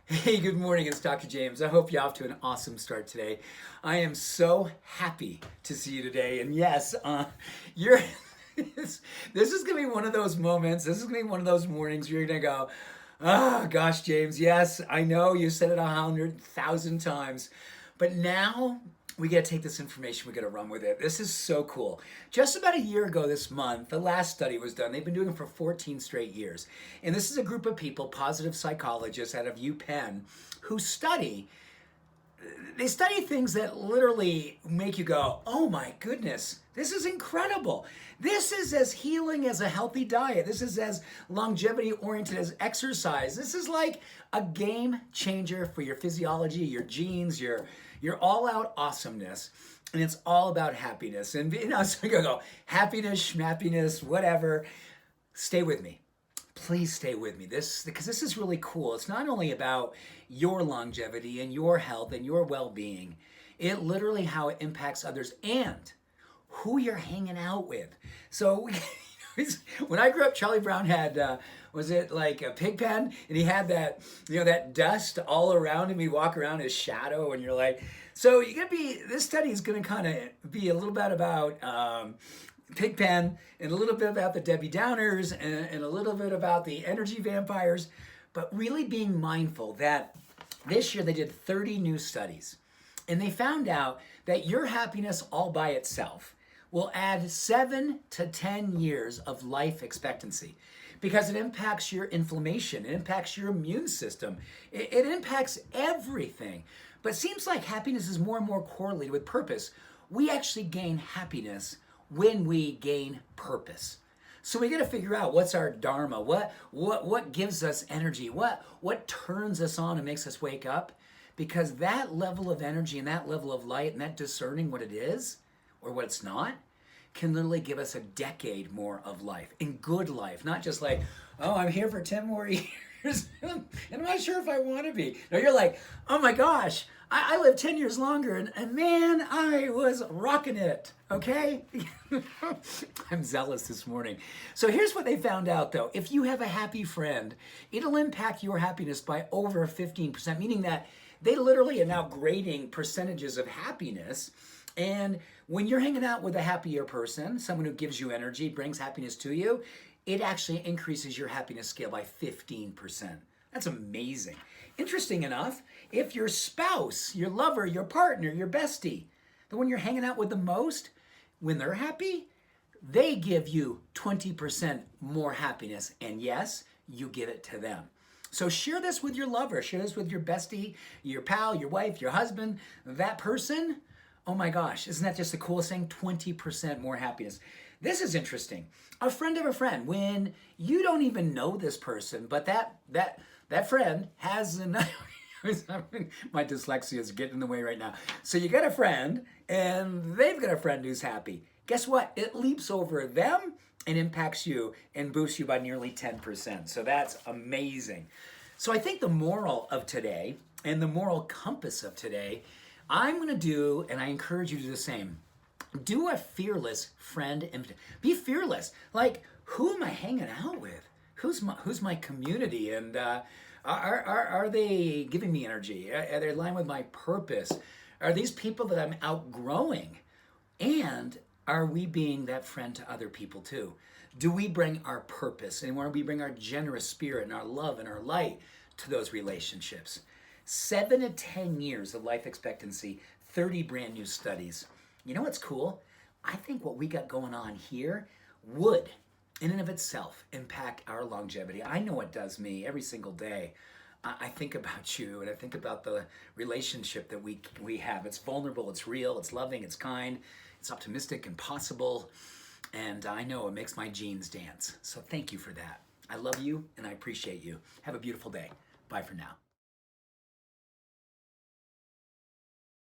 Hey, good morning. It's Dr. James. I hope you're off to an awesome start today. I am so happy to see you today. And yes, you're. this is going to be one of those moments. This is going to be one of those mornings where you're going to go, oh, gosh, James, yes, I know you said it 100,000 times. But now we got to take this information, we got to run with it. This is so cool. Just about a year ago this month, the last study was done. They've been doing it for 14 straight years. And this is a group of people, positive psychologists out of UPenn, who study things that literally make you go, oh my goodness, this is incredible. This is as healing as a healthy diet. This is as longevity oriented as exercise. This is like a game changer for your physiology, your genes, your all out awesomeness. And it's all about happiness. And so you're gonna go, happiness, schmappiness, whatever. Stay with me. Please stay with me. Because this is really cool. It's not only about your longevity and your health and your well-being. It literally how it impacts others and who you're hanging out with. So when I grew up, Charlie Brown had was it like a pig pen, and he had that that dust all around him. He'd walk around his shadow, and you're like, so you gotta be. This study is gonna kind of be a little bit about. Pigpen, and a little bit about the Debbie Downers, and a little bit about the energy vampires, but really being mindful that this year they did 30 new studies, and they found out that your happiness all by itself will add 7 to 10 years of life expectancy because it impacts your inflammation, it impacts your immune system, it impacts everything. But it seems like happiness is more and more correlated with purpose. We actually gain happiness when we gain purpose. So we got to figure out what's our dharma, what gives us energy, what turns us on and makes us wake up, because that level of energy and that level of light and that discerning what it is or what it's not can literally give us a decade more of life, in good life, not just like, oh, I'm here for 10 more years and I'm not sure if I want to be. No, you're like, oh my gosh, I lived 10 years longer and man, I was rocking it, okay? I'm zealous this morning. So here's what they found out though. If you have a happy friend, it'll impact your happiness by over 15%, meaning that they literally are now grading percentages of happiness. And when you're hanging out with a happier person, someone who gives you energy, brings happiness to you, it actually increases your happiness scale by 15%. That's amazing. Interesting enough, if your spouse, your lover, your partner, your bestie, the one you're hanging out with the most, when they're happy, they give you 20% more happiness. And yes, you give it to them. So share this with your lover, share this with your bestie, your pal, your wife, your husband, that person. Oh my gosh, isn't that just the coolest thing? 20% more happiness. This is interesting. A friend of a friend, when you don't even know this person, but that friend has an my dyslexia is getting in the way right now. So you got a friend and they've got a friend who's happy. Guess what? It leaps over them and impacts you and boosts you by nearly 10%. So that's amazing. So I think the moral of today and the moral compass of today, I'm going to do, and I encourage you to do the same, do a fearless friend and be fearless. Like, who am I hanging out with? Who's my community? And are they giving me energy? Are they aligned with my purpose? Are these people that I'm outgrowing? And are we being that friend to other people too? Do we bring our purpose and where we bring our generous spirit and our love and our light to those relationships? 7 to 10 years of life expectancy, 30 brand new studies. You know what's cool? I think what we got going on here would, in and of itself, impact our longevity. I know it does me every single day. I think about you and I think about the relationship that we have. It's vulnerable, it's real, it's loving, it's kind, it's optimistic and possible. And I know it makes my genes dance. So thank you for that. I love you and I appreciate you. Have a beautiful day. Bye for now.